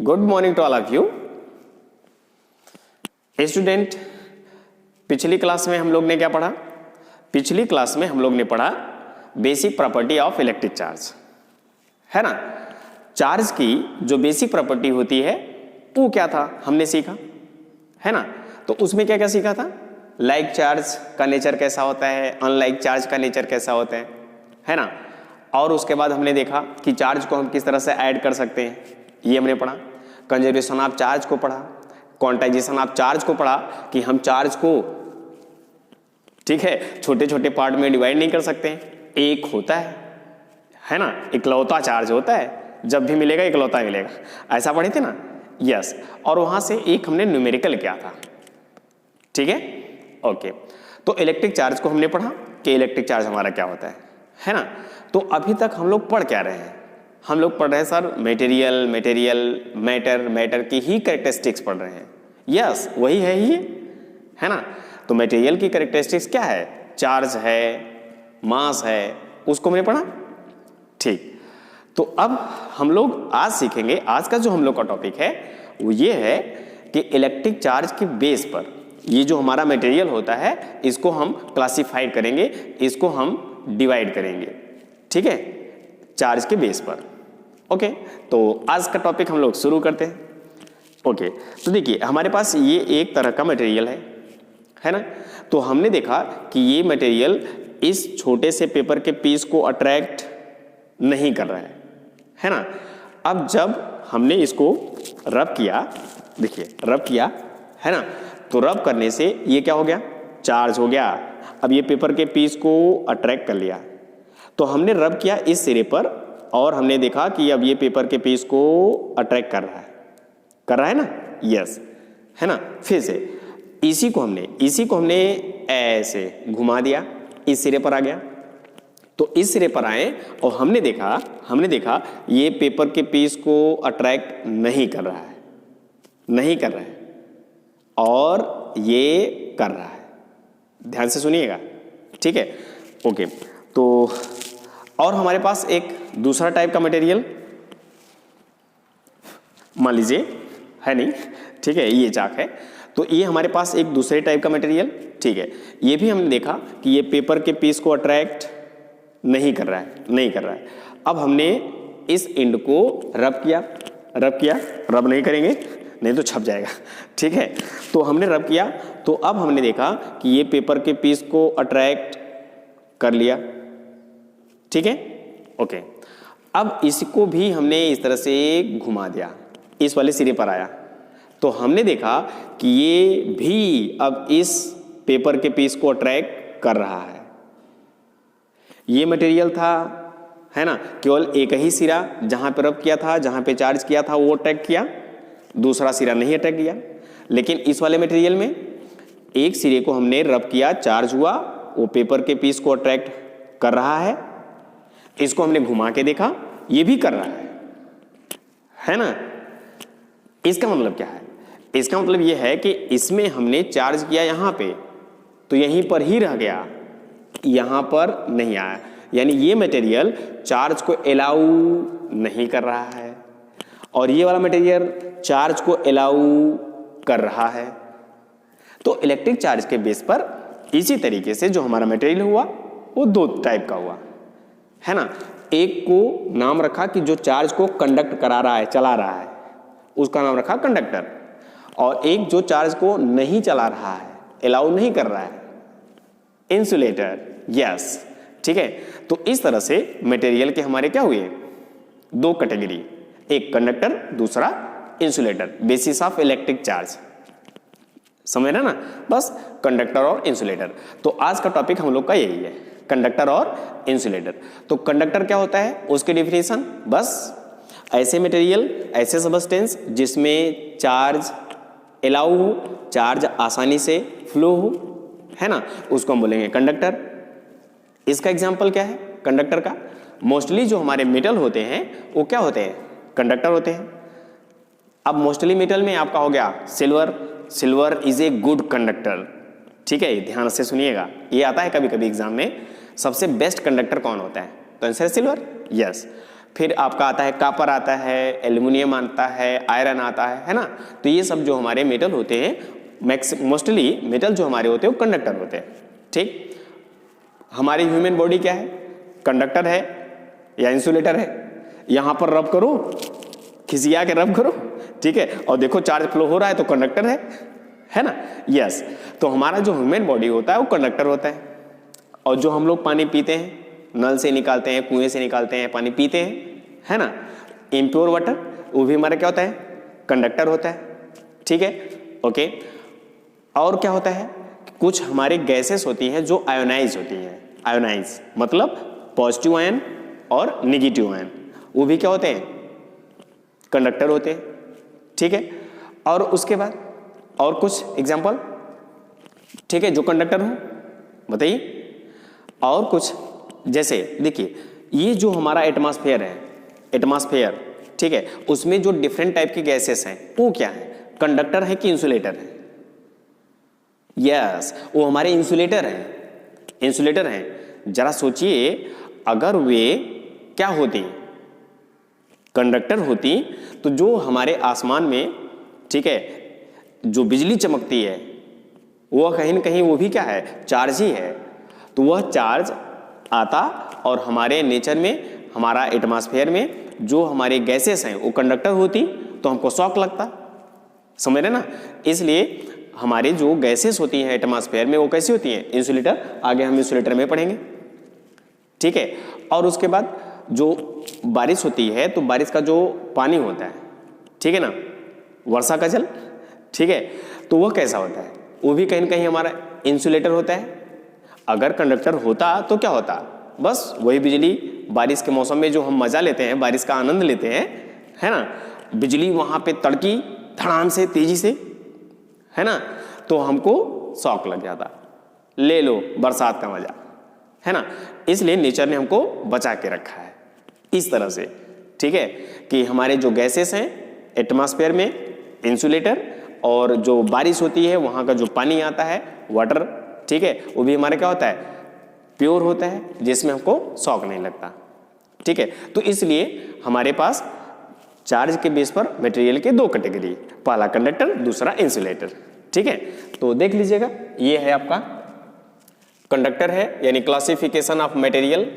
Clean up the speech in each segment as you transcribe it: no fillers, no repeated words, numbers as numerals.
Good morning to all of you student. पिछली class में हम लोग ने क्या पढ़ा? पिछली क्लास में हम लोग ने पढ़ा basic property of electric charge, है ना। चार्ज की जो बेसिक प्रॉपर्टी होती है वो क्या था हमने सीखा, है ना। तो उसमें क्या क्या सीखा था? लाइक चार्ज का नेचर कैसा होता है, अनलाइक चार्ज का नेचर कैसा होता है ना। और उसके बाद हमने देखा कि चार्ज को हम किस तरह से ऐड कर सकते हैं, ये हमने पढ़ा। कंजर्वेशन ऑफ चार्ज को पढ़ा, क्वांटाइजेशन ऑफ चार्ज को पढ़ा कि हम चार्ज को, ठीक है, छोटे छोटे पार्ट में डिवाइड नहीं कर सकते, एक होता है ना, इकलौता चार्ज होता है, जब भी मिलेगा इकलौता मिलेगा, ऐसा पढ़े थे ना। यस, और वहां से एक हमने न्यूमेरिकल किया था, ठीक है, ओके। तो इलेक्ट्रिक चार्ज को हमने पढ़ा कि इलेक्ट्रिक चार्ज हमारा क्या होता है ना। तो अभी तक हम लोग पढ़ क्या रहे हैं? हम लोग पढ़ रहे हैं सर मटेरियल, मैटर की ही कैरेक्टरिस्टिक्स पढ़ रहे हैं। यस, वही है ही, है ना। तो मटेरियल की कैरेक्टरिस्टिक्स क्या है? चार्ज है, मास है, उसको हमने पढ़ा, ठीक। तो अब हम लोग आज सीखेंगे, आज का जो हम लोग का टॉपिक है वो ये है कि इलेक्ट्रिक चार्ज के बेस पर ये जो हमारा मटेरियल होता है इसको हम क्लासिफाइड करेंगे, इसको हम डिवाइड करेंगे, ठीक है, चार्ज के बेस पर। ओके, तो आज का टॉपिक हम लोग शुरू करते हैं। ओके, तो देखिए हमारे पास ये एक तरह का मटेरियल है ना। तो हमने देखा कि ये मटेरियल इस छोटे से पेपर के पीस को अट्रैक्ट नहीं कर रहा है ना। अब जब हमने इसको रब किया, देखिए रब किया, है ना, तो रब करने से ये क्या हो गया? चार्ज हो गया। अब ये पेपर के पीस को अट्रैक्ट कर लिया, तो हमने रब किया इस सिरे पर और हमने देखा कि अब ये पेपर के पीस को अट्रैक्ट कर रहा है ना। यस, है ना। फिर से इसी को हमने ऐसे घुमा दिया, इस सिरे पर आ गया। तो इस सिरे पर आए और हमने देखा ये पेपर के पीस को अट्रैक्ट नहीं कर रहा है और ये कर रहा है। ध्यान से सुनिएगा, ठीक है, ओके। तो और हमारे पास एक दूसरा टाइप का मटेरियल मान लीजिए है नहीं, ठीक है, ये चाक है। तो ये हमारे पास एक दूसरे टाइप का मटेरियल, ठीक है। ये भी हमने देखा कि ये पेपर के पीस को अट्रैक्ट नहीं कर रहा है। अब हमने इस एंड को रब किया, रब नहीं करेंगे नहीं तो छप जाएगा, ठीक है। तो हमने रब किया, तो अब हमने देखा कि ये पेपर के पीस को अट्रैक्ट कर लिया, ठीक है, ओके। अब इसको भी हमने इस तरह से घुमा दिया, इस वाले सिरे पर आया, तो हमने देखा कि ये भी अब इस पेपर के पीस को अट्रैक्ट कर रहा है। ये मटेरियल था, है ना, केवल एक ही सिरा जहां पे रब किया था, जहां पे चार्ज किया था वो अट्रैक्ट किया, दूसरा सिरा नहीं अट्रैक्ट किया। लेकिन इस वाले मटेरियल में एक सिरे को हमने रब किया, चार्ज हुआ, वो पेपर के पीस को अट्रैक्ट कर रहा है। इसको हमने घुमा के देखा, ये भी कर रहा है ना। इसका मतलब क्या है? इसका मतलब यह है कि इसमें हमने चार्ज किया यहां पे, तो यहीं पर ही रह गया, यहां पर नहीं आया। यानी ये मटेरियल चार्ज को अलाउ नहीं कर रहा है और ये वाला मटेरियल चार्ज को अलाउ कर रहा है। तो इलेक्ट्रिक चार्ज के बेस पर इसी तरीके से जो हमारा मटेरियल हुआ वो दो टाइप का हुआ, है ना। एक को नाम रखा कि जो चार्ज को कंडक्ट करा रहा है, चला रहा है, उसका नाम रखा कंडक्टर, और एक जो चार्ज को नहीं चला रहा है, अलाउ नहीं कर रहा है, इंसुलेटर। यस, ठीक है। तो इस तरह से मटेरियल के हमारे क्या हुए? दो कैटेगरी, एक कंडक्टर, दूसरा insulator, basis of electric charge. समझ रहे ना, बस कंडक्टर और इंसुलेटर। तो आज का टॉपिक हम लोग का यही है, कंडक्टर और इंसुलेटर। तो कंडक्टर क्या होता है, उसकी डेफिनेशन, बस ऐसे मटेरियल, ऐसे सबस्टेंस जिसमें चार्ज अलाउ हो, चार्ज आसानी से फ्लो हो, है ना, उसको हम बोलेंगे कंडक्टर। इसका एग्जांपल क्या है कंडक्टर का? मोस्टली जो हमारे मेटल होते हैं वो क्या होते हैं? कंडक्टर होते हैं। अब मोस्टली मेटल में आपका हो गया silver is a good conductor, ठीक है, ध्यान से सुनिएगा, ये आता है कभी कभी एग्जाम में, सबसे बेस्ट कंडक्टर कौन होता है? तो आंसर है सिल्वर। यस, फिर आपका आता है कापर आता है, एल्युमिनियम आता है, आयरन आता है ना। तो ये सब जो हमारे मेटल होते हैं, मोस्टली मेटल जो हमारे होते हैं वो कंडक्टर होते हैं। ठीक, हमारी ह्यूमन बॉडी क्या है, कंडक्टर है या इंसुलेटर है। यहां पर रब करो, खिसिया के रब करो, ठीक है, और देखो चार्ज फ्लो हो रहा है तो कंडक्टर है ना। यस, तो हमारा जो ह्यूमन बॉडी होता है वो कंडक्टर होता है। और जो हम लोग पानी पीते हैं, नल से निकालते हैं, कुएं से निकालते हैं, पानी पीते हैं, है ना, इम्प्योर वाटर, वो भी हमारा क्या होता है, कंडक्टर होता है। ठीक है, ओके। और क्या होता है, कुछ हमारी गैसेस होती हैं जो आयोनाइज होती हैं। आयोनाइज मतलब पॉजिटिव आयन और निगेटिव आयन, वो भी क्या होते हैं, कंडक्टर होते हैं। ठीक है, और उसके बाद और कुछ एग्जांपल, ठीक है, जो कंडक्टर हो बताइए। और कुछ जैसे देखिए, ये जो हमारा एटमॉस्फेयर है, एटमॉस्फेयर, ठीक है, उसमें जो डिफरेंट टाइप की गैसेस हैं वो क्या है, कंडक्टर है कि इंसुलेटर है। यस, वो हमारे इंसुलेटर हैं, इंसुलेटर हैं। जरा सोचिए, अगर वे क्या होती, कंडक्टर होती, तो जो हमारे आसमान में, ठीक है, जो बिजली चमकती है वह कहीं ना कहीं वो भी क्या है, चार्ज ही है। तो वह चार्ज आता और हमारे नेचर में, हमारा एटमॉस्फेयर में जो हमारे गैसेस हैं वो कंडक्टर होती, तो हमको शॉक लगता, समझ रहे ना। इसलिए हमारे जो गैसेस होती हैं एटमॉस्फेयर में वो कैसी होती हैं, इंसुलेटर। आगे हम इंसुलेटर में पढ़ेंगे, ठीक है। और उसके बाद जो बारिश होती है, तो बारिश का जो पानी होता है, ठीक है ना, वर्षा का जल, ठीक है, तो वह कैसा होता है, वो भी कहीं ना कहीं हमारा इंसुलेटर होता है। अगर कंडक्टर होता तो क्या होता, बस वही बिजली बारिश के मौसम में जो हम मजा लेते हैं, बारिश का आनंद लेते हैं, है ना, बिजली वहां पे तड़की धड़ाम से, तेजी से, है ना, तो हमको शॉक लग जाता, ले लो बरसात का मजा, है ना। इसलिए नेचर ने हमको बचा के रखा है इस तरह से, ठीक है, कि हमारे जो गैसेस हैं एटमॉस्फेयर में, इंसुलेटर, और जो बारिश होती है वहां का जो पानी आता है, वाटर, ठीक है, वो भी हमारा क्या होता है, प्योर होता है, जिसमें हमको शॉक नहीं लगता। ठीक है, तो इसलिए हमारे पास चार्ज के बेस पर मटेरियल के दो कैटेगरी, पहला कंडक्टर, दूसरा इंसुलेटर। ठीक है, तो देख लीजिएगा, ये है आपका कंडक्टर है, यानी क्लासिफिकेशन ऑफ मटेरियल।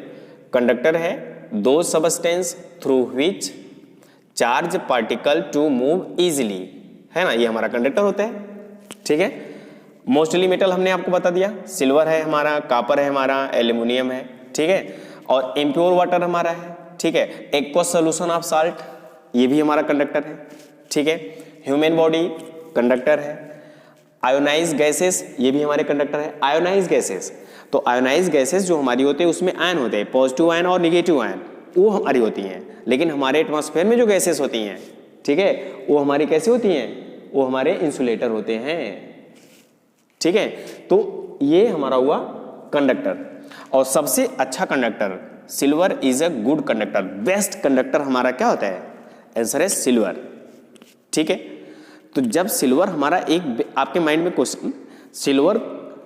कंडक्टर है दो substance through which charge particle to move easily, है ना, ये हमारा कंडक्टर होता है। ठीक है, मोस्टली मेटल हमने आपको बता दिया, सिल्वर है हमारा, कापर है हमारा, एल्यूमिनियम है, ठीक है, और इम्प्योर वाटर हमारा है, ठीक है, एक्वस सोल्यूशन ऑफ साल्ट, ये भी हमारा कंडक्टर है। ठीक है, ह्यूमन बॉडी कंडक्टर है। आयोनाइज गैसेस, ये भी हमारे कंडक्टर है। आयोनाइज गैसेस, तो आयोनाइज गैसेस जो हमारी होती है उसमें आयन होते हैं, पॉजिटिव आयन और निगेटिव आयन, वो हमारी होती हैं। लेकिन हमारे एटमॉस्फेयर में जो गैसेस होती हैं, ठीक है, वो हमारी कैसी होती हैं, वो हमारे इंसुलेटर होते हैं। ठीक है, तो ये हमारा हुआ कंडक्टर। और सबसे अच्छा conductor, silver is a good conductor, best conductor हमारा क्या होता है, आंसर है सिल्वर। ठीक है, तो जब सिल्वर हमारा एक, आपके माइंड में क्वेश्चन, सिल्वर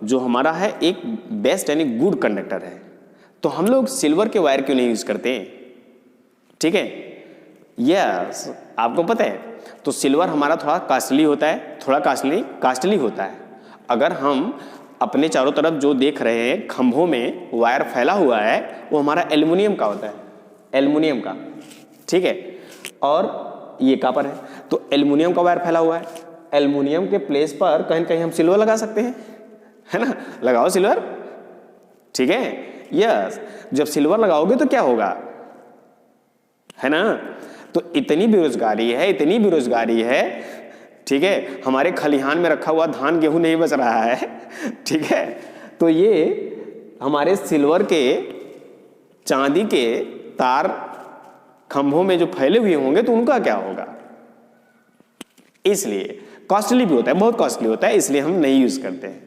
जो हमारा है एक बेस्ट यानी गुड कंडक्टर है, तो हम लोग सिल्वर के वायर क्यों नहीं यूज करते। ठीक है, यस, आपको पता है, तो सिल्वर हमारा थोड़ा कॉस्टली होता है, थोड़ा कॉस्टली होता है। अगर हम अपने चारों तरफ जो देख रहे हैं खंभों में वायर फैला हुआ है, वो हमारा एल्युमिनियम का होता है, एल्युमिनियम का। ठीक है, और ये कापर है, तो एल्युमिनियम का वायर फैला हुआ है। एल्युमिनियम के प्लेस पर कहीं कहीं हम सिल्वर लगा सकते हैं, है ना, लगाओ सिल्वर। ठीक है, यस, जब सिल्वर लगाओगे तो क्या होगा, है ना, तो इतनी बेरोजगारी है, इतनी बेरोजगारी है, ठीक है, हमारे खलिहान में रखा हुआ धान गेहूं नहीं बच रहा है। ठीक है, तो ये हमारे सिल्वर के, चांदी के तार खंभों में जो फैले हुए होंगे तो उनका क्या होगा। इसलिए कॉस्टली भी होता है, बहुत कॉस्टली होता है, इसलिए हम नहीं यूज करते हैं।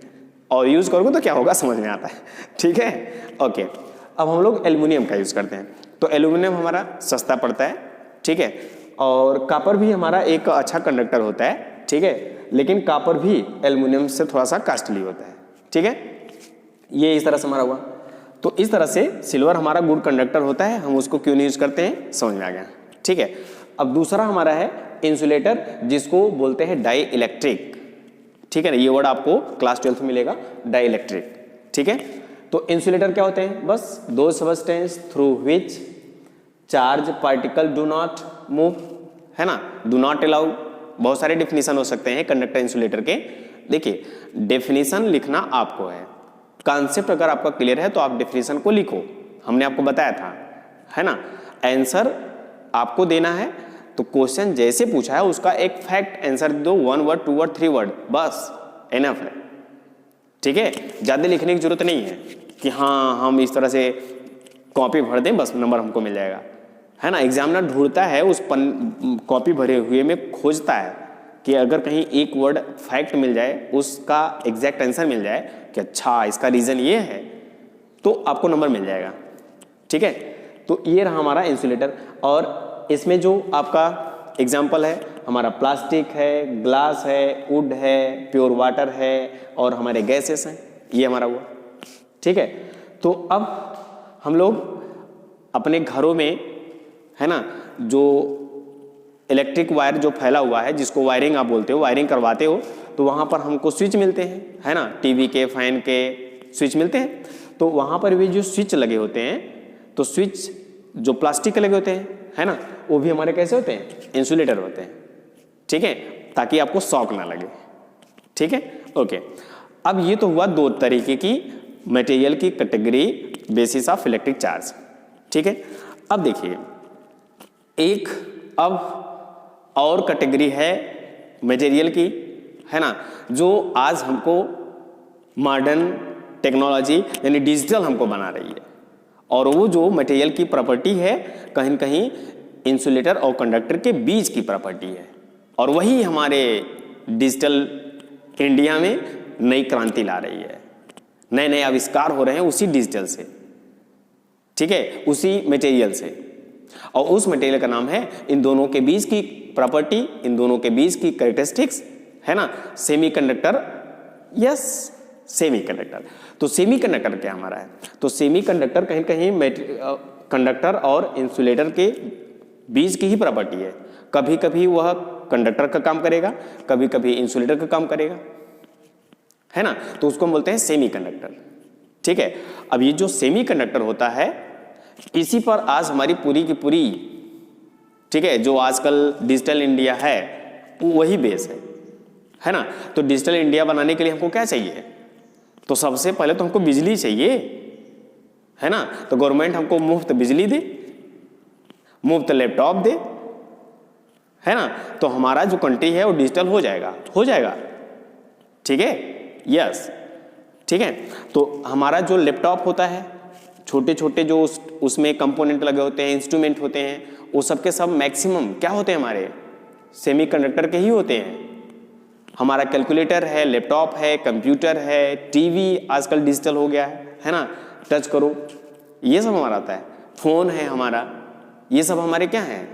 और यूज करोगे तो क्या होगा समझ में आता है। ठीक है, ओके, अब हम लोग एल्युमिनियम का यूज करते हैं, तो एल्युमिनियम हमारा सस्ता पड़ता है। ठीक है, और कापर भी हमारा एक अच्छा कंडक्टर होता है। ठीक है, लेकिन कापर भी एल्युमिनियम से थोड़ा सा कॉस्टली होता है। ठीक है, ये इस तरह से हमारा हुआ। तो इस तरह से सिल्वर हमारा गुड कंडक्टर होता है, हम उसको क्यों नहीं यूज करते हैं समझ में आ गया। ठीक है, अब दूसरा हमारा है इंसुलेटर, जिसको बोलते हैं डाई इलेक्ट्रिक। ठीक है ना, ये वर्ड आपको क्लास 12 में मिलेगा, डाई इलेक्ट्रिक। ठीक है, तो इंसुलेटर क्या होते हैं? बस दो substance through which charge particle do not move, है ना, डू नॉट अलाउ। बहुत सारे डेफिनेशन हो सकते हैं कंडक्टर इंसुलेटर के। देखिए, डेफिनेशन लिखना आपको है, कॉन्सेप्ट अगर आपका क्लियर है तो आप डेफिनेशन को लिखो, हमने आपको बताया था, है ना। आंसर आपको देना है, तो क्वेश्चन जैसे पूछा है उसका एक फैक्ट आंसर दो, 1 वर्ड 2 वर्ड 3 वर्ड, बस इनफ है। ठीक है, ज़्यादा लिखने की जरूरत नहीं है कि हाँ हम इस तरह से कॉपी भर दें बस नंबर हमको मिल जाएगा, है ना। एग्जामिनर ढूंढता है उस कॉपी भरे हुए में, खोजता है कि अगर कहीं एक वर्ड फैक्ट मिल जाए, उसका एग्जैक्ट आंसर मिल जाए कि अच्छा इसका रीज़न ये है, तो आपको नंबर मिल जाएगा। ठीक है, तो ये रहा हमारा इंसुलेटर। और इसमें जो आपका एग्जाम्पल है हमारा प्लास्टिक है, ग्लास है, वुड है, प्योर वाटर है और हमारे गैसेस हैं, ये हमारा हुआ। ठीक है, तो अब हम लोग अपने घरों में, है ना, जो इलेक्ट्रिक वायर जो फैला हुआ है, जिसको वायरिंग आप बोलते हो, वायरिंग करवाते हो, तो वहाँ पर हमको स्विच मिलते हैं, है ना, टीवी के, फैन के स्विच मिलते हैं। तो वहाँ पर भी जो स्विच लगे होते हैं, तो स्विच जो प्लास्टिक के लगे होते हैं, है ना, वो भी हमारे कैसे होते हैं? इंसुलेटर होते हैं। ठीक है, ताकि आपको शॉक ना लगे। ठीक है, ओके। अब ये तो हुआ दो तरीके की मटेरियल की category basis of electric charge. ठीक है, अब देखिए एक अब और कैटेगरी है मटेरियल की, है ना, जो आज हमको मॉडर्न टेक्नोलॉजी यानी डिजिटल हमको बना रही है। और वो जो मटेरियल की प्रॉपर्टी है कहीं न कहीं इंसुलेटर और कंडक्टर के बीच की प्रॉपर्टी है, और वही हमारे डिजिटल इंडिया में नई क्रांति ला रही है। नए नए आविष्कार हो रहे हैं उसी डिजिटल से, ठीक है, उसी मटेरियल से। और उस मटेरियल का नाम है, इन दोनों के बीच की प्रॉपर्टी, इन दोनों के बीच की कैरेक्टरिस्टिक्स, है ना, सेमीकंडक्टर। Yes, semiconductor. तो सेमीकंडक्टर क्या हमारा है? तो सेमीकंडक्टर कहीं कहीं कंडक्टर और इंसुलेटर के बीच की ही प्रॉपर्टी है। कभी कभी वह कंडक्टर का काम करेगा, कभी कभी इंसुलेटर का काम करेगा, है ना, तो उसको हम बोलते हैं सेमीकंडक्टर। ठीक है, अब ये जो सेमीकंडक्टर होता है, इसी पर आज हमारी पूरी की पूरी, ठीक है, जो आजकल डिजिटल इंडिया है वही बेस है ना। तो डिजिटल इंडिया बनाने के लिए हमको क्या चाहिए? तो सबसे पहले तो हमको बिजली चाहिए, है ना। तो गवर्नमेंट हमको मुफ्त बिजली दे, मुफ्त लैपटॉप दे, है ना, तो हमारा जो कंट्री है वो डिजिटल हो जाएगा। ठीक है, यस, ठीक है। तो हमारा जो लैपटॉप होता है, छोटे छोटे जो उसमें कंपोनेंट लगे होते हैं, इंस्ट्रूमेंट होते हैं, वो सब के सब मैक्सिमम क्या होते हैं? हमारे सेमीकंडक्टर के ही होते हैं। हमारा कैलकुलेटर है, लैपटॉप है, कंप्यूटर है, टीवी आजकल डिजिटल हो गया है ना, टच करो, ये सब हमारा आता है। फोन है हमारा, ये सब हमारे क्या हैं?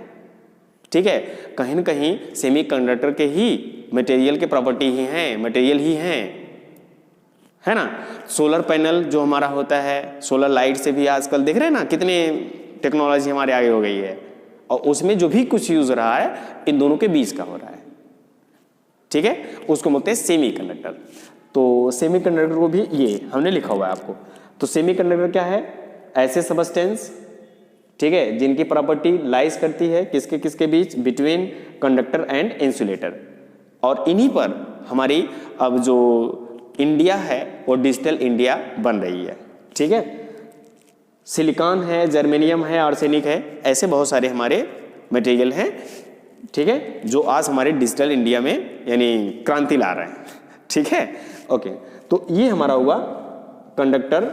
ठीक है, कहीं न कहीं सेमीकंडक्टर के ही मटेरियल के प्रॉपर्टी ही हैं, मटेरियल ही हैं, है ना। सोलर पैनल जो हमारा होता है, सोलर लाइट से भी आजकल देख रहे हैं ना कितने टेक्नोलॉजी हमारे आगे हो गई है, और उसमें जो भी कुछ यूज रहा है इन दोनों के बीच का हो रहा है। ठीक है, उसको बोलते हैं सेमीकंडक्टर। तो सेमीकंडक्टर को भी ये हमने लिखा हुआ है आपको। तो सेमीकंडक्टर क्या है? ऐसे सबस्टेंस, ठीक है, जिनकी प्रॉपर्टी लाइज करती है किसके किसके बीच? Between conductor and insulator. और इन्हीं पर हमारी अब जो इंडिया है वो डिजिटल इंडिया बन रही है। ठीक है, सिलिकॉन है, जर्मेनियम है, आर्सेनिक है, ऐसे बहुत सारे हमारे मटेरियल हैं, ठीक है, जो आज हमारे डिजिटल इंडिया में यानी क्रांति ला रहे हैं। ठीक है, ओके। तो ये हमारा हुआ कंडक्टर,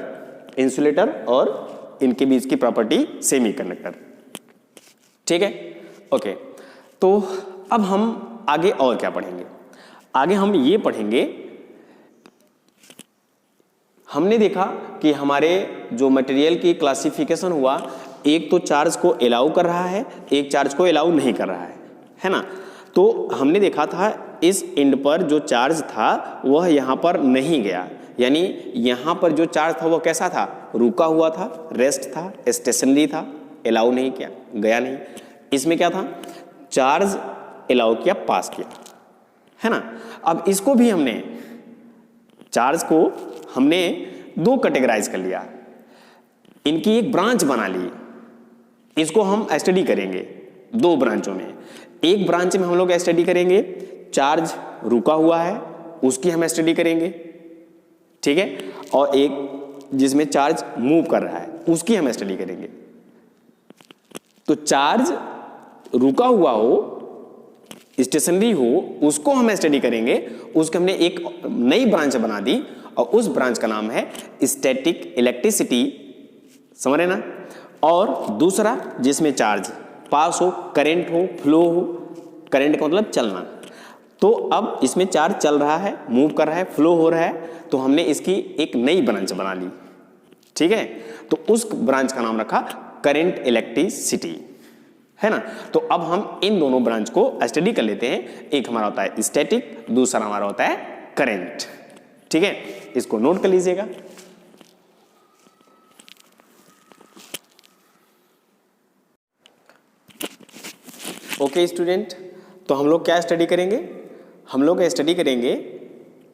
इंसुलेटर और इनके बीच की प्रॉपर्टी सेमीकंडक्टर। ठीक है, ओके। तो अब हम आगे और क्या पढ़ेंगे? आगे हम ये पढ़ेंगे, हमने देखा कि हमारे जो मटेरियल की क्लासिफिकेशन हुआ, एक तो चार्ज को अलाउ कर रहा है, एक चार्ज को अलाउ नहीं कर रहा है ना। तो हमने देखा था इस एंड पर जो चार्ज था वह यहाँ पर नहीं गया, यानी यहाँ पर जो चार्ज था वो कैसा था, रुका हुआ था, रेस्ट था, स्टेशनरी था, अलाउ नहीं किया, गया नहीं। इसमें क्या था, चार्ज अलाउ किया, पास किया, है ना। अब इसको भी हमने, चार्ज को हमने दो कैटेगराइज कर लिया, इनकी एक ब्रांच बना ली, इसको हम स्टडी करेंगे दो ब्रांचों में। एक ब्रांच में हम लोग स्टडी करेंगे चार्ज रुका हुआ है, उसकी हम स्टडी करेंगे, ठीक है, और एक जिसमें चार्ज मूव कर रहा है उसकी हम स्टडी करेंगे। तो चार्ज रुका हुआ हो, स्टेशनरी हो, उसको हम स्टडी करेंगे, उसके हमने एक नई ब्रांच बना दी और उस ब्रांच का नाम है स्टैटिक इलेक्ट्रिसिटी, समझ रहे ना। और दूसरा जिसमें चार्ज पास हो, करंट हो, फ्लो हो, करंट का मतलब चलना। तो अब इसमें चार्ज चल रहा है, मूव कर रहा है, फ्लो हो रहा है, तो हमने इसकी एक नई ब्रांच बना ली, ठीक है। तो उस ब्रांच का नाम रखा करंट इलेक्ट्रिसिटी, है ना। तो अब हम इन दोनों ब्रांच को स्टडी कर लेते हैं। एक हमारा होता है स्टैटिक, दूसरा हमारा होता है करंट, ठीक है। इसको नोट कर लीजिएगा। ओके स्टूडेंट, तो हम लोग क्या स्टडी करेंगे, हम लोग स्टडी करेंगे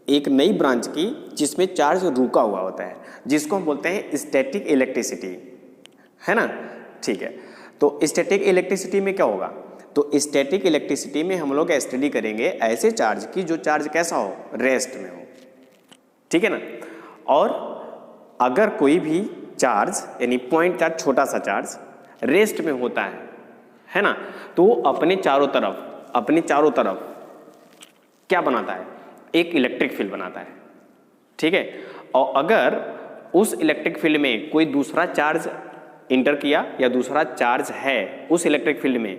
एक नई ब्रांच की जिसमें चार्ज रुका हुआ होता है, जिसको हम बोलते हैं स्टैटिक इलेक्ट्रिसिटी, है ना, ठीक है। तो स्टैटिक इलेक्ट्रिसिटी में क्या होगा, तो स्टैटिक इलेक्ट्रिसिटी में हम लोग स्टडी करेंगे ऐसे चार्ज की जो चार्ज कैसा हो, रेस्ट में हो, ठीक है ना। और अगर कोई भी चार्ज यानी पॉइंट चार्ज, छोटा सा चार्ज रेस्ट में होता है ना, तो वो अपने चारों तरफ क्या बनाता है, एक इलेक्ट्रिक फील्ड बनाता है, ठीक है। और अगर उस इलेक्ट्रिक फील्ड में कोई दूसरा चार्ज इंटर किया या दूसरा चार्ज है उस इलेक्ट्रिक फील्ड में,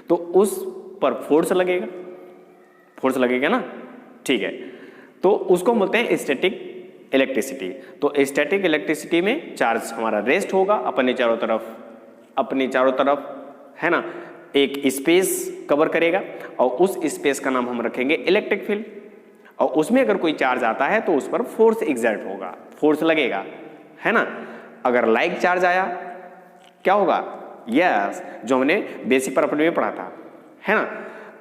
तो उस पर फोर्स लगेगा ना, ठीक है। तो उसको बोलते हैं स्टैटिक इलेक्ट्रिसिटी। तो स्टैटिक इलेक्ट्रिसिटी में चार्ज हमारा रेस्ट होगा अपने चारों तरफ, है ना, एक स्पेस कवर करेगा और उस स्पेस का नाम हम रखेंगे इलेक्ट्रिक फील्ड। और उसमें अगर कोई चार्ज आता है तो उस पर फोर्स एग्जर्ट होगा, फोर्स लगेगा, है ना। अगर लाइक चार्ज आया क्या होगा, यस, जो हमने बेसिक प्रॉपर्टी में पढ़ा था, है ना।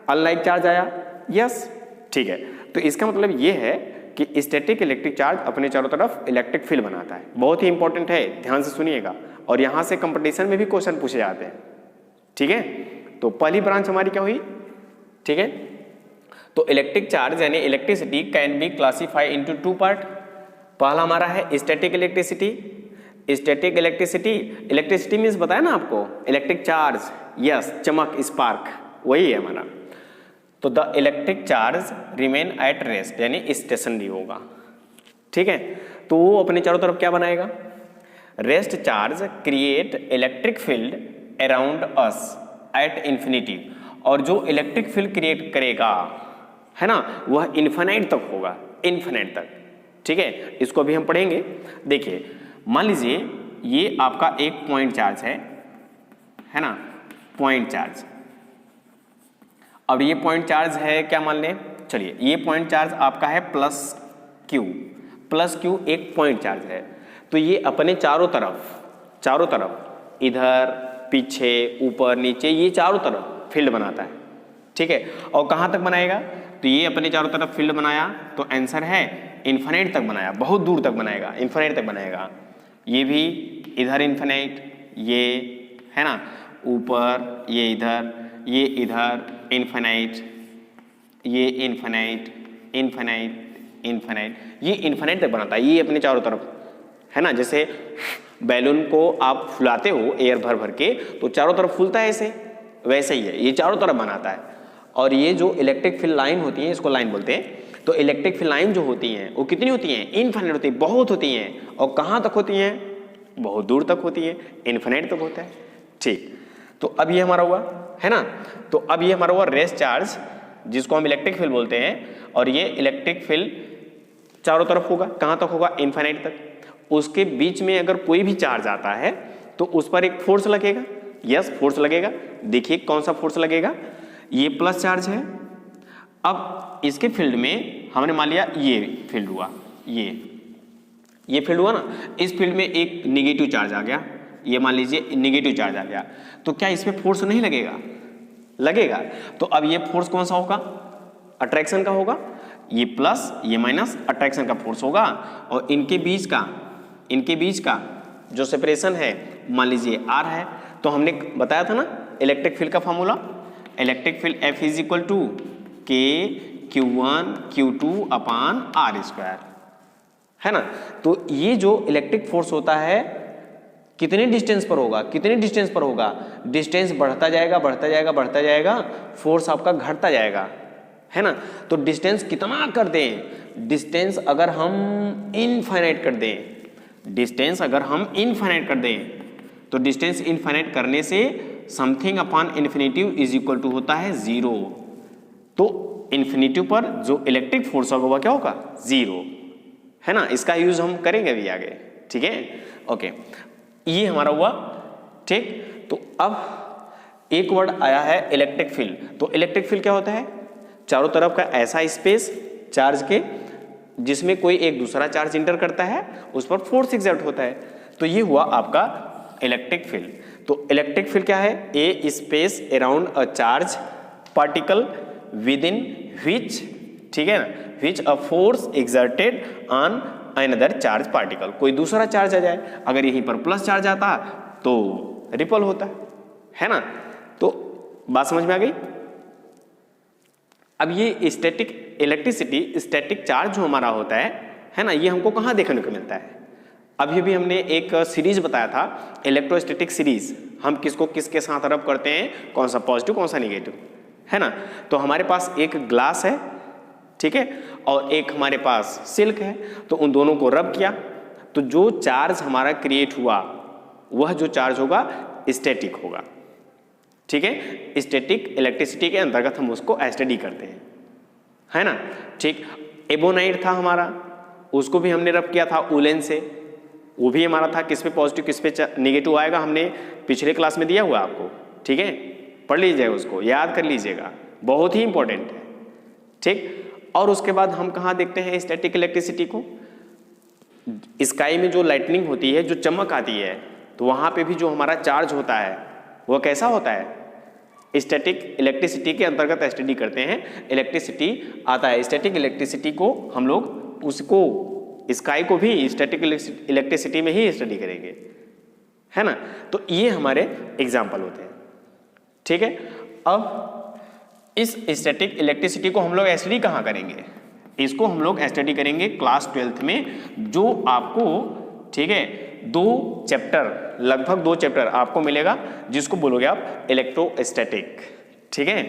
अनलाइक चार्ज आया, यस, ठीक है। तो इसका मतलब ये है कि स्टैटिक इलेक्ट्रिक चार्ज अपने चारों तरफ इलेक्ट्रिक फील्ड बनाता है। बहुत ही इंपॉर्टेंट है, ध्यान से सुनिएगा, और यहां से कंपटीशन में भी क्वेश्चन पूछे जाते हैं, ठीक है। तो पहली ब्रांच हमारी क्या हुई, ठीक है। तो इलेक्ट्रिक चार्ज यानी electricity can be classify into two part. पहला हमारा है static electricity. Static electricity means बताया ना आपको, इलेक्ट्रिक चार्ज, यस, चमक, स्पार्क, वही है हमारा। तो the electric charge remain at rest यानी स्टेशनरी होगा, ठीक है। तो वो अपने चारों तरफ क्या बनाएगा, rest charge create electric field around us at infinity. और जो इलेक्ट्रिक फील्ड क्रिएट करेगा, है ना, वह इन्फिनाइट तक होगा, इन्फिनाइट तक, ठीक है। इसको भी हम पढ़ेंगे। देखिए, मान लीजिए ये आपका एक पॉइंट चार्ज है ना, पॉइंट चार्ज। अब ये पॉइंट चार्ज है क्या, मान लें, चलिए ये पॉइंट चार्ज आपका है प्लस क्यू एक पॉइंट चार्ज है। तो ये अपने चारों तरफ इधर, पीछे, ऊपर, नीचे, ये चारों तरफ फील्ड बनाता है, ठीक है। और कहाँ तक बनाएगा, तो ये अपने चारों तरफ फील्ड बनाया, तो आंसर है इन्फिनाइट तक बनाया, बहुत दूर तक बनाएगा, इन्फिनाइट तक बनाएगा। ये भी इधर इन्फिनाइट, ये है ना, ऊपर, ये इधर, ये इधर, इन्फिनाइट, ये इन्फिनाइट, ये इन्फिनाइट तक बनाता है, ये अपने चारों तरफ, है ना। जैसे बैलून को आप फुलाते हो एयर भर भर के, तो चारों तरफ फूलता है ऐसे, वैसे ही है, ये चारों तरफ बनाता है। और ये जो इलेक्ट्रिक फील्ड लाइन होती है, इसको लाइन बोलते हैं। तो इलेक्ट्रिक फील्ड लाइन जो होती हैं वो कितनी होती हैं, इनफिनिट होती है, बहुत होती हैं। और कहाँ तक होती हैं, बहुत दूर तक होती है, इन्फिनिट तक होता है, ठीक। तो अब ये हमारा हुआ, है ना। तो अब ये हमारा हुआ रेस्ट चार्ज, जिसको हम इलेक्ट्रिक फील्ड बोलते हैं। और ये इलेक्ट्रिक फील्ड चारों तरफ होगा, कहाँ तक होगा, इन्फिनिट तक। उसके बीच में अगर कोई भी चार्ज आता है तो उस पर एक फोर्स लगेगा, यस, फोर्स लगेगा। देखिए कौन सा फोर्स लगेगा, ये प्लस चार्ज है। अब इसके फील्ड में हमने मान लिया ये फील्ड हुआ, ये ये फील्ड हुआ ना, इस फील्ड में एक निगेटिव चार्ज आ गया, ये मान लीजिए निगेटिव चार्ज आ गया, तो क्या इसमें फोर्स नहीं लगेगा? लगेगा। तो अब ये फोर्स कौन सा होगा? अट्रैक्शन का होगा। ये प्लस ये माइनस अट्रैक्शन का फोर्स होगा, और इनके बीच का जो सेपरेशन है मान लीजिए R है। तो हमने बताया था ना इलेक्ट्रिक फील्ड का formula, electric field F is equal to K Q1 Q2 upon R square, है ना। तो ये जो इलेक्ट्रिक फोर्स होता है कितने डिस्टेंस पर होगा? कितने डिस्टेंस पर होगा? डिस्टेंस बढ़ता जाएगा बढ़ता जाएगा बढ़ता जाएगा, फोर्स आपका घटता जाएगा, है ना। तो डिस्टेंस कितना कर दें? डिस्टेंस अगर हम इनफाइनाइट कर दें, डिस्टेंस अगर हम इनफाइनाइट कर दें, तो डिस्टेंस इनफाइनाइट करने से something upon infinitive is equal to होता है 0। तो इन्फिनिटिव पर जो इलेक्ट्रिक फोर्स होगा वह क्या होगा? 0, है ना। इसका यूज हम करेंगे अभी आगे, ठीक है। ओके, ये हमारा हुआ, ठीक। तो अब एक वर्ड आया है इलेक्ट्रिक फील्ड। तो इलेक्ट्रिक फील्ड क्या होता है? चारों तरफ का ऐसा स्पेस चार्ज के जिसमें कोई एक दूसरा चार्ज इंटर करता है, उस पर फोर्स एक्सर्ट होता है। तो ये हुआ आपका इलेक्ट्रिक फील्ड। तो इलेक्ट्रिक फील्ड क्या है? A space around a charge particle within which, ठीक है ना, which a force exerted on another charge particle. कोई दूसरा चार्ज आ जाए, अगर यहीं पर प्लस चार्ज आता तो रिपल होता है ना। तो बात समझ में आ गई। अब ये स्टैटिक इलेक्ट्रिसिटी, स्टैटिक चार्ज जो हमारा होता है ना, ये हमको कहाँ देखने को मिलता है? अभी भी हमने एक सीरीज बताया था, इलेक्ट्रोस्टैटिक सीरीज। हम किसको किसके साथ रब करते हैं, कौन सा पॉजिटिव कौन सा निगेटिव, है ना। तो हमारे पास एक ग्लास है, ठीक है, और एक हमारे पास सिल्क है। तो उन दोनों को रब किया तो जो चार्ज हमारा क्रिएट हुआ वह जो चार्ज होगा स्टैटिक होगा, ठीक है। स्टैटिक इलेक्ट्रिसिटी के अंतर्गत हम उसको स्टडी करते हैं, है ना, ठीक। एबोनाइट था हमारा, उसको भी हमने रब किया था वुलन से, वो भी हमारा था किस पे पॉजिटिव किस पे निगेटिव आएगा, हमने पिछले क्लास में दिया हुआ आपको, ठीक है। पढ़ लीजिएगा, उसको याद कर लीजिएगा, बहुत ही इंपॉर्टेंट है, ठीक। और उसके बाद हम कहाँ देखते हैं स्टैटिक इलेक्ट्रिसिटी को? स्काई में जो लाइटनिंग होती है, जो चमक आती है, तो वहाँ पे भी जो हमारा चार्ज होता है वह कैसा होता है? स्टैटिक इलेक्ट्रिसिटी के अंतर्गत स्टडी करते हैं, इलेक्ट्रिसिटी आता है। स्टैटिक इलेक्ट्रिसिटी को हम लोग उसको स्काई को भी स्टैटिक इलेक्ट्रिसिटी में ही स्टडी करेंगे, है ना। तो ये हमारे एग्जाम्पल होते हैं, ठीक है। अब इस स्टैटिक इलेक्ट्रिसिटी को हम लोग स्टडी कहाँ करेंगे? इसको हम लोग स्टडी करेंगे क्लास 12th में, जो आपको, ठीक है, 2 चैप्टर, लगभग 2 चैप्टर आपको मिलेगा, जिसको बोलोगे आप इलेक्ट्रोस्टैटिक, ठीक है।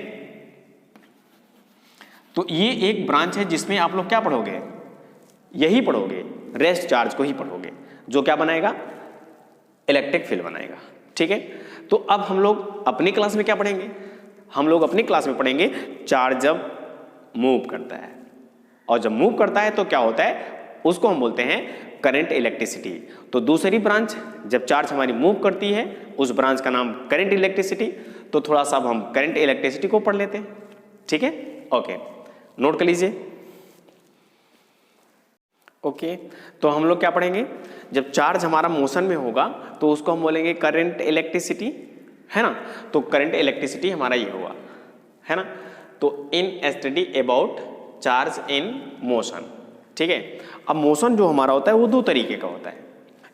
तो ये एक ब्रांच है जिसमें आप लोग क्या पढ़ोगे? यही पढ़ोगे, रेस्ट चार्ज को ही पढ़ोगे, जो क्या बनाएगा? इलेक्ट्रिक फील्ड बनाएगा, ठीक है। तो अब हम लोग अपनी क्लास में क्या पढ़ेंगे? हम लोग अपनी क्लास में पढ़ेंगे चार्ज जब मूव करता है, और जब मूव करता है तो क्या होता है, उसको हम बोलते हैं करंट इलेक्ट्रिसिटी। तो दूसरी ब्रांच जब चार्ज हमारी मूव करती है, उस ब्रांच का नाम करंट इलेक्ट्रिसिटी। तो थोड़ा सा अब हम करंट इलेक्ट्रिसिटी को पढ़ लेते हैं, ठीक है। ओके, नोट कर लीजिए। ओके, तो हम लोग क्या पढ़ेंगे? जब चार्ज हमारा मोशन में होगा तो उसको हम बोलेंगे करंट इलेक्ट्रिसिटी, है ना। तो करंट इलेक्ट्रिसिटी हमारा ये हुआ, है ना। तो in study about charge in motion, ठीक है। अब मोशन जो हमारा होता है वो 2 तरीके का होता है,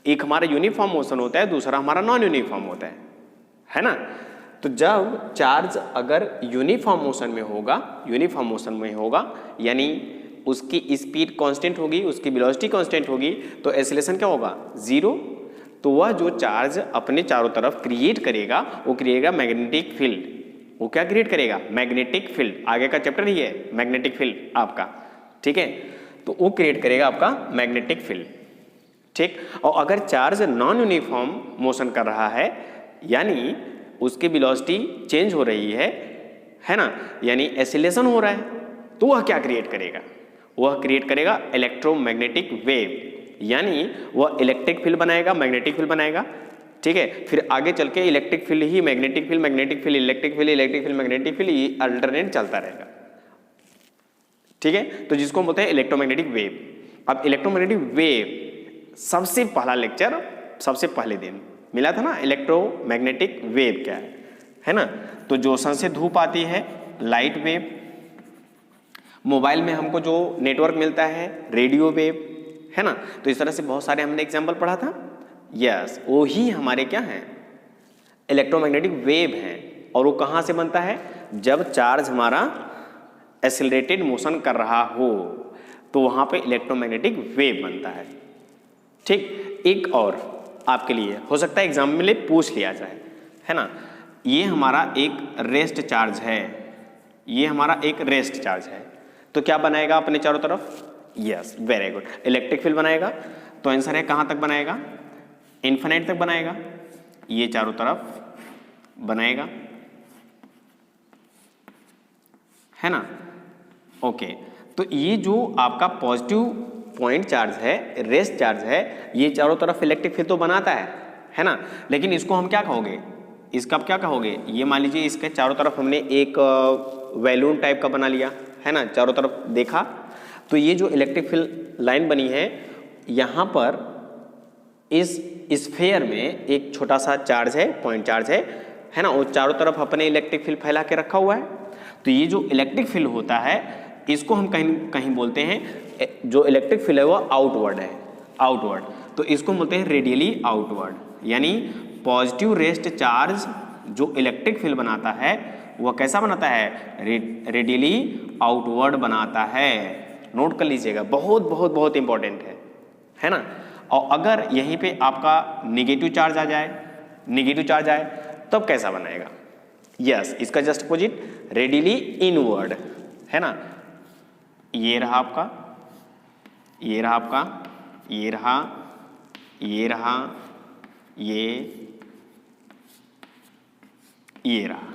एक हमारा यूनिफॉर्म मोशन होता है, दूसरा हमारा नॉन यूनिफॉर्म होता है ना। तो जब चार्ज अगर यूनिफॉर्म मोशन में होगा, यानी उसकी स्पीड कांस्टेंट होगी, उसकी वेलोसिटी कांस्टेंट होगी, तो एक्सेलरेशन क्या होगा? 0। तो वह जो चार्ज अपने चारों तरफ क्रिएट करेगा वो क्रिएगा मैग्नेटिक फील्ड। वो क्या क्रिएट करेगा? Magnetic field. आगे का चैप्टर ही है मैग्नेटिक फील्ड आपका, ठीक है। तो वो क्रिएट करेगा आपका मैग्नेटिक फील्ड, ठीक। और अगर चार्ज नॉन यूनिफॉर्म मोशन कर रहा है, यानी उसकी वेलोसिटी चेंज हो रही है ना, यानी एक्सीलरेशन हो रहा है, तो वह क्या क्रिएट करेगा? वह क्रिएट करेगा इलेक्ट्रोमैग्नेटिक वेव, यानी वह इलेक्ट्रिक फील्ड बनाएगा, मैग्नेटिक फील्ड बनाएगा, ठीक है। फिर आगे चल के इलेक्ट्रिक फील्ड ही magnetic field, magnetic field electric field, electric field magnetic field, ये अल्टरनेट चलता रहेगा, ठीक है। तो जिसको हम बोलते हैं इलेक्ट्रोमैग्नेटिक वेव। अब इलेक्ट्रोमैग्नेटिक वेव सबसे पहला लेक्चर सबसे पहले दिन मिला था ना, इलेक्ट्रोमैग्नेटिक वेव क्या है ना। तो जोशन से धूप आती है, लाइट वेव। मोबाइल में हमको जो नेटवर्क मिलता है, रेडियो वेव, है ना। तो इस तरह से बहुत सारे हमने एग्जाम्पल पढ़ा था। यस, वो ही हमारे क्या हैं, इलेक्ट्रोमैग्नेटिक वेव हैं। और वो कहाँ से बनता है, जब चार्ज हमारा एक्सेलरेटेड मोशन कर रहा हो तो वहाँ पे इलेक्ट्रोमैग्नेटिक वेव बनता है। ठीक, एक और आपके लिए हो सकता है एग्जाम में पूछ लिया जाए, है ना। ये हमारा एक रेस्ट चार्ज है, ये हमारा एक रेस्ट चार्ज है, तो क्या बनाएगा अपने चारों तरफ, yes very good, electric field बनाएगा। तो आंसर है कहाँ तक बनाएगा, इन्फिनिट तक बनाएगा, ये चारों तरफ बनाएगा, है ना। ओके, तो ये जो आपका पॉजिटिव पॉइंट चार्ज है, रेस्ट चार्ज है, ये चारों तरफ इलेक्ट्रिक फील्ड तो बनाता है ना। लेकिन इसको हम क्या कहोगे, इसका आप क्या कहोगे, ये मान लीजिए इसके चारों तरफ हमने एक बैलून टाइप का बना लिया, है ना, चारों तरफ देखा। तो ये जो इलेक्ट्रिक फील्ड लाइन बनी है, यहाँ पर इस स्फीयर में एक छोटा सा चार्ज है, पॉइंट चार्ज है ना, वो चारों तरफ अपने इलेक्ट्रिक फील्ड फैला के रखा हुआ है। तो ये जो इलेक्ट्रिक फील्ड होता है, इसको हम कहीं कहीं बोलते हैं, जो इलेक्ट्रिक फील्ड है वो आउटवर्ड है, आउटवर्ड। तो इसको बोलते हैं रेडियली आउटवर्ड, यानी पॉजिटिव रेस्ट चार्ज जो इलेक्ट्रिक फील्ड बनाता है वह कैसा बनाता है, रेडियली आउटवर्ड बनाता है। नोट कर लीजिएगा, बहुत बहुत बहुत इंपॉर्टेंट है ना। और अगर यहीं पे आपका नेगेटिव चार्ज आ जाए, नेगेटिव चार्ज आए, तब कैसा बनाएगा, यस इसका जस्ट अपोजिट, रेडियली इनवर्ड, है ना। ये रहा आपका, ये रहा आपका, ये रहा, ये रहा, ये रहा,